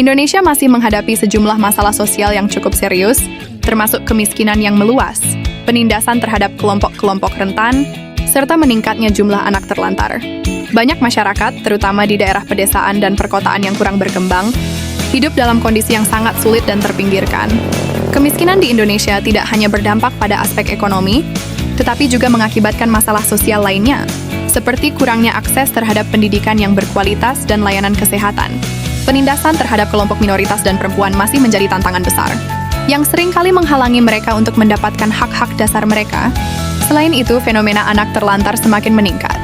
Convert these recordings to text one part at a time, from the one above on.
Indonesia masih menghadapi sejumlah masalah sosial yang cukup serius, termasuk kemiskinan yang meluas, penindasan terhadap kelompok-kelompok rentan, serta meningkatnya jumlah anak terlantar. Banyak masyarakat, terutama di daerah pedesaan dan perkotaan yang kurang berkembang, hidup dalam kondisi yang sangat sulit dan terpinggirkan. Kemiskinan di Indonesia tidak hanya berdampak pada aspek ekonomi, tetapi juga mengakibatkan masalah sosial lainnya, seperti kurangnya akses terhadap pendidikan yang berkualitas dan layanan kesehatan. Penindasan terhadap kelompok minoritas dan perempuan masih menjadi tantangan besar, yang sering kali menghalangi mereka untuk mendapatkan hak-hak dasar mereka. Selain itu, fenomena anak terlantar semakin meningkat,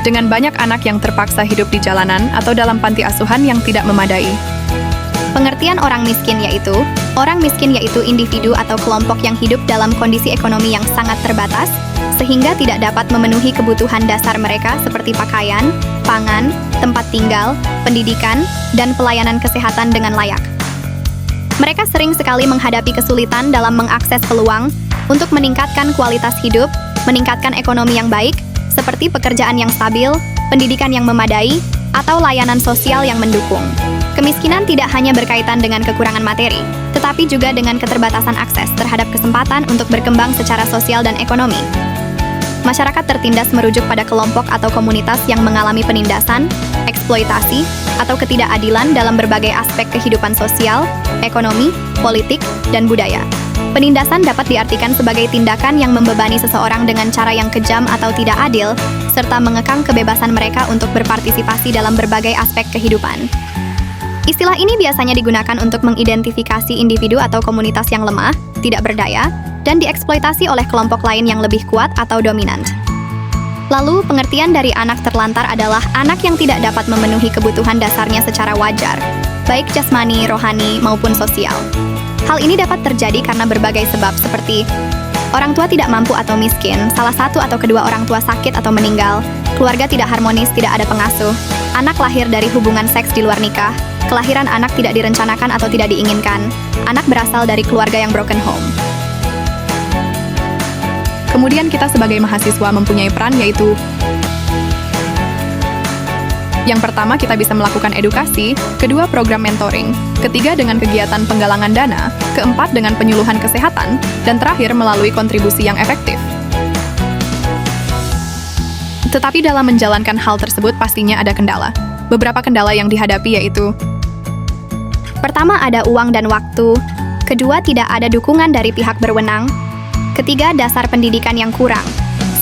dengan banyak anak yang terpaksa hidup di jalanan atau dalam panti asuhan yang tidak memadai. Pengertian orang miskin yaitu individu atau kelompok yang hidup dalam kondisi ekonomi yang sangat terbatas, sehingga tidak dapat memenuhi kebutuhan dasar mereka seperti pakaian, pangan, tempat tinggal, pendidikan, dan pelayanan kesehatan dengan layak. Mereka sering sekali menghadapi kesulitan dalam mengakses peluang untuk meningkatkan kualitas hidup, meningkatkan ekonomi yang baik, seperti pekerjaan yang stabil, pendidikan yang memadai, atau layanan sosial yang mendukung. Kemiskinan tidak hanya berkaitan dengan kekurangan materi, tetapi juga dengan keterbatasan akses terhadap kesempatan untuk berkembang secara sosial dan ekonomi. Masyarakat tertindas merujuk pada kelompok atau komunitas yang mengalami penindasan, eksploitasi, atau ketidakadilan dalam berbagai aspek kehidupan sosial, ekonomi, politik, dan budaya. Penindasan dapat diartikan sebagai tindakan yang membebani seseorang dengan cara yang kejam atau tidak adil, serta mengekang kebebasan mereka untuk berpartisipasi dalam berbagai aspek kehidupan. Istilah ini biasanya digunakan untuk mengidentifikasi individu atau komunitas yang lemah, tidak berdaya, dan dieksploitasi oleh kelompok lain yang lebih kuat atau dominan. Lalu, pengertian dari anak terlantar adalah anak yang tidak dapat memenuhi kebutuhan dasarnya secara wajar, baik jasmani, rohani, maupun sosial. Hal ini dapat terjadi karena berbagai sebab seperti orang tua tidak mampu atau miskin, salah satu atau kedua orang tua sakit atau meninggal, keluarga tidak harmonis, tidak ada pengasuh, anak lahir dari hubungan seks di luar nikah, kelahiran anak tidak direncanakan atau tidak diinginkan, anak berasal dari keluarga yang broken home. Kemudian kita sebagai mahasiswa mempunyai peran yaitu yang pertama, kita bisa melakukan edukasi, kedua program mentoring, ketiga dengan kegiatan penggalangan dana, keempat dengan penyuluhan kesehatan, dan terakhir melalui kontribusi yang efektif. Tetapi dalam menjalankan hal tersebut pastinya ada kendala. Beberapa kendala yang dihadapi yaitu: pertama, ada uang dan waktu. Kedua, tidak ada dukungan dari pihak berwenang. Ketiga, dasar pendidikan yang kurang,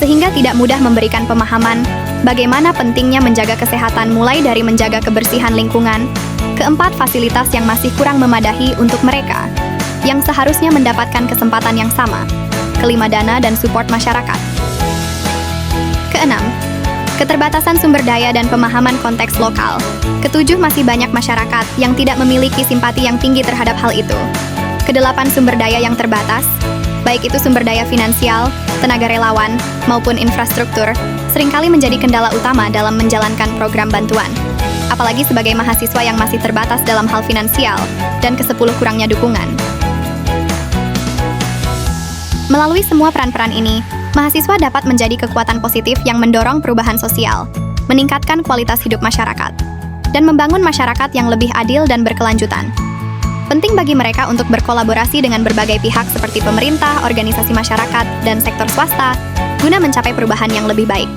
sehingga tidak mudah memberikan pemahaman bagaimana pentingnya menjaga kesehatan mulai dari menjaga kebersihan lingkungan. Keempat, fasilitas yang masih kurang memadahi untuk mereka, yang seharusnya mendapatkan kesempatan yang sama. Kelima, dana dan support masyarakat. Keenam, keterbatasan sumber daya dan pemahaman konteks lokal. Ketujuh, masih banyak masyarakat yang tidak memiliki simpati yang tinggi terhadap hal itu. Kedelapan, sumber daya yang terbatas, baik itu sumber daya finansial, tenaga relawan, maupun infrastruktur, seringkali menjadi kendala utama dalam menjalankan program bantuan. Apalagi sebagai mahasiswa yang masih terbatas dalam hal finansial, dan ke-10 kurangnya dukungan. Melalui semua peran-peran ini, mahasiswa dapat menjadi kekuatan positif yang mendorong perubahan sosial, meningkatkan kualitas hidup masyarakat, dan membangun masyarakat yang lebih adil dan berkelanjutan. Penting bagi mereka untuk berkolaborasi dengan berbagai pihak seperti pemerintah, organisasi masyarakat, dan sektor swasta, guna mencapai perubahan yang lebih baik.